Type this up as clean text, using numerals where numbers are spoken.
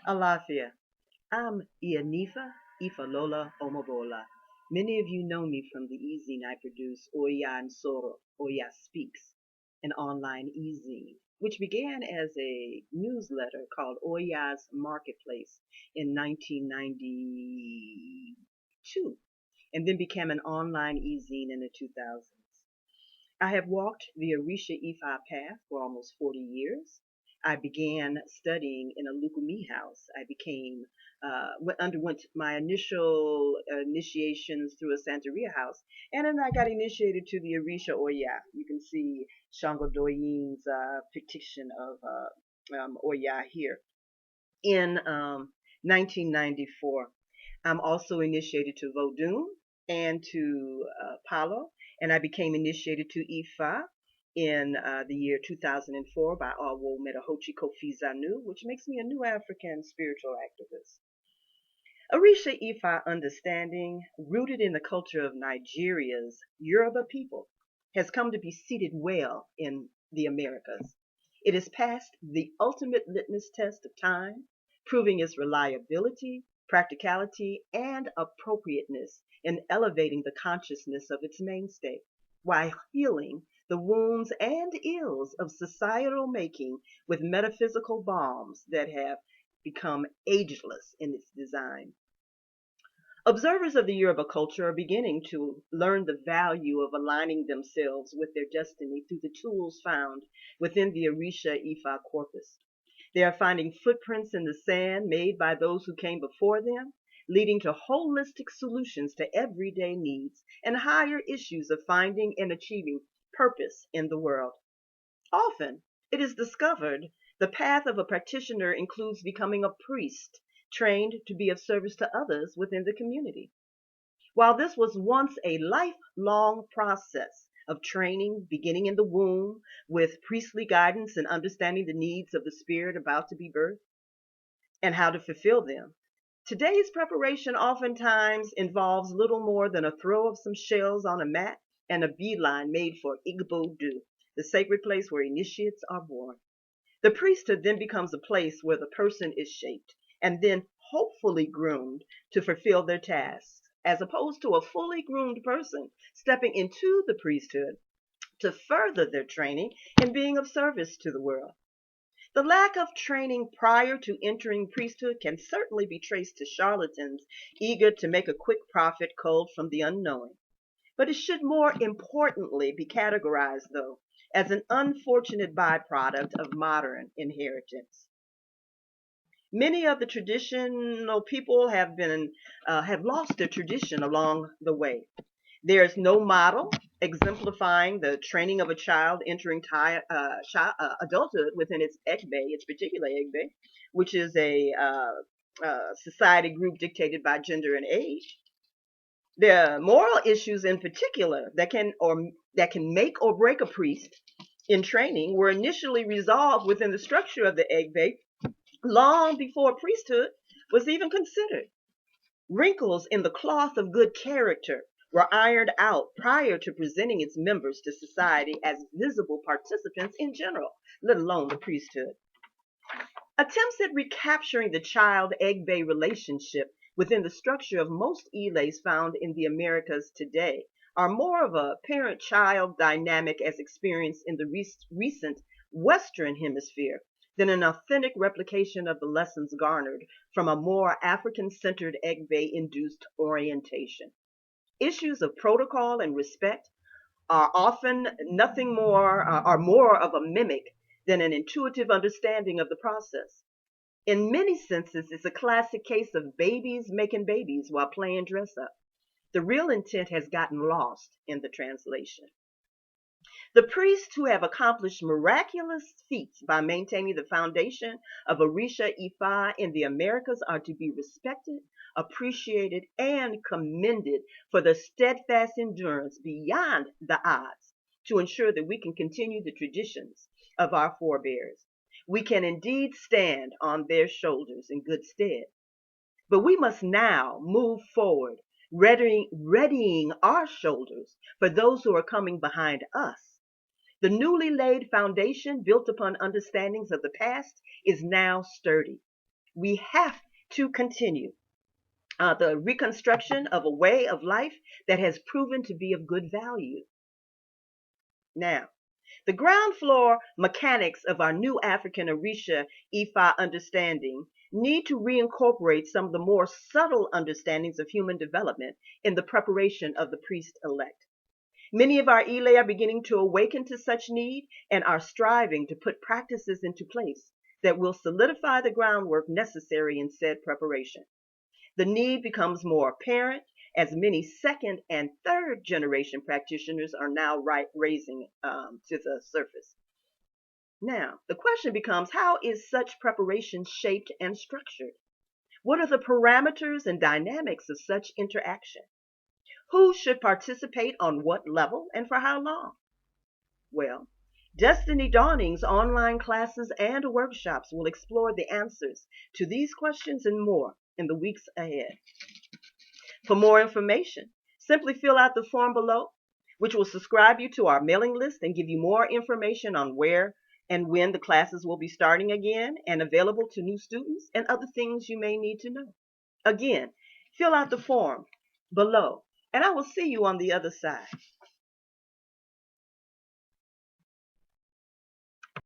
Alafia. I'm Iya'falola Omobola. Many of you know me from the e-zine I produce, Oya Speaks, an online e-zine, which began as a newsletter called Oya's Marketplace in 1992, and then became an online e-zine in the 2000s. I have walked the Orisha Ifa path for almost 40 years. I began studying in a Lukumi house. Underwent my initial initiations through a Santeria house, and then I got initiated to the Orisha Oya. You can see Shango Doyin's fiction of Oya here in 1994. I'm also initiated to Vodun and to Palo, and I became initiated to Ifa in the year 2004 by Awo Metahochi Kofi Zanu, which makes me a new African spiritual activist. Orisha Ifa understanding, rooted in the culture of Nigeria's Yoruba people, has come to be seated well in the Americas. It has passed the ultimate litmus test of time, proving its reliability, practicality, and appropriateness in elevating the consciousness of its mainstay, while healing the wounds and ills of societal making with metaphysical balms that have become ageless in its design. Observers of the Yoruba culture are beginning to learn the value of aligning themselves with their destiny through the tools found within the Orisha Ifa corpus. They are finding footprints in the sand made by those who came before them, leading to holistic solutions to everyday needs and higher issues of finding and achieving purpose in the world. Often, it is discovered the path of a practitioner includes becoming a priest, trained to be of service to others within the community. While this was once a lifelong process of training, beginning in the womb with priestly guidance and understanding the needs of the spirit about to be birthed and how to fulfill them, today's preparation oftentimes involves little more than a throw of some shells on a mat and a beeline made for Igbo Du, the sacred place where initiates are born. The priesthood then becomes a place where the person is shaped and then hopefully groomed to fulfill their tasks, as opposed to a fully groomed person stepping into the priesthood to further their training and being of service to the world. The lack of training prior to entering priesthood can certainly be traced to charlatans eager to make a quick profit culled from the unknowing. But it should more importantly be categorized, though, as an unfortunate byproduct of modern inheritance. Many of the traditional people have lost their tradition along the way. There is no model exemplifying the training of a child entering adulthood within its ekbe, its particular ekbe, which is a society group dictated by gender and age. The moral issues in particular that can make or break a priest in training were initially resolved within the structure of the egbe long before priesthood was even considered. Wrinkles in the cloth of good character were ironed out prior to presenting its members to society as visible participants in general, let alone the priesthood. Attempts at recapturing the child-egg-bay relationship within the structure of most elays found in the Americas today are more of a parent-child dynamic as experienced in the recent Western Hemisphere than an authentic replication of the lessons garnered from a more African-centered egg-bay-induced orientation. Issues of protocol and respect are often nothing more, are more of a mimic than an intuitive understanding of the process. In many senses, it's a classic case of babies making babies while playing dress up. The real intent has gotten lost in the translation. The priests who have accomplished miraculous feats by maintaining the foundation of Orisha Ifa in the Americas are to be respected, appreciated, and commended for their steadfast endurance beyond the odds to ensure that we can continue the traditions of our forebears. We can indeed stand on their shoulders in good stead. But we must now move forward, readying our shoulders for those who are coming behind us. The newly laid foundation built upon understandings of the past is now sturdy. We have to continue the reconstruction of a way of life that has proven to be of good value. Now, the ground floor mechanics of our new African Orisha Ifa understanding need to reincorporate some of the more subtle understandings of human development in the preparation of the priest elect. Many of our Ile are beginning to awaken to such need and are striving to put practices into place that will solidify the groundwork necessary in said preparation. The need becomes more apparent as many second and third generation practitioners are now raising to the surface. Now, the question becomes, how is such preparation shaped and structured? What are the parameters and dynamics of such interaction? Who should participate on what level and for how long? Well, Destiny Dawning's online classes and workshops will explore the answers to these questions and more in the weeks ahead. For more information, simply fill out the form below, which will subscribe you to our mailing list and give you more information on where and when the classes will be starting again and available to new students and other things you may need to know. Again, fill out the form below, and I will see you on the other side.